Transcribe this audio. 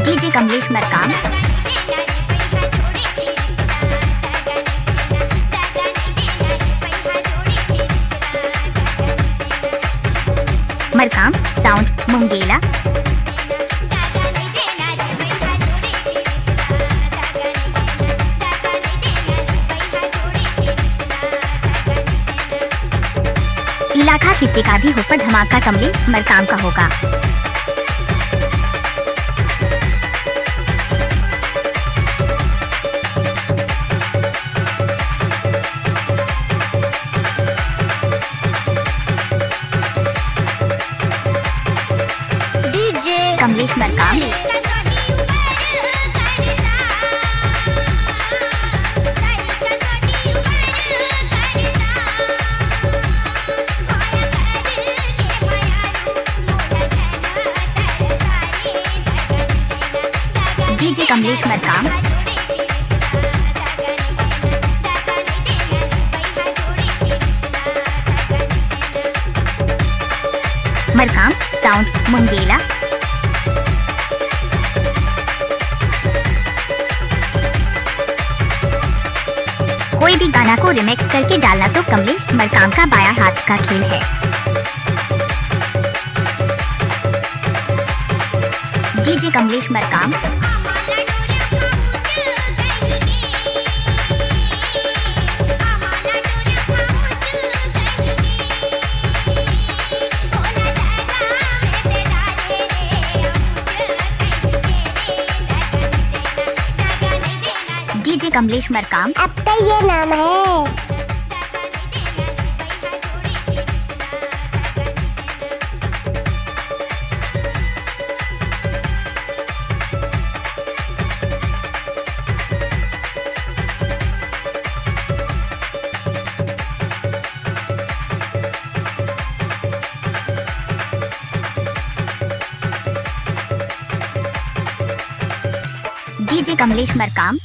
DJ Kamlesh Markam. Markam sound मुंगेला। इलाका किसी का भी हो पर धमाका कमलेश मरकाम का होगा। DJ Kamlesh Markam. DJ Kamlesh Markam. Markam sound Mungela. कोई भी गाना को रिमिक्स करके डालना तो कमलेश मरकाम का बाया हाथ का खेल है। डीजे कमलेश मरकाम। डीजे कमलेश मरकाम। अब तो ये नाम है। डीजे कमलेश मरकाम।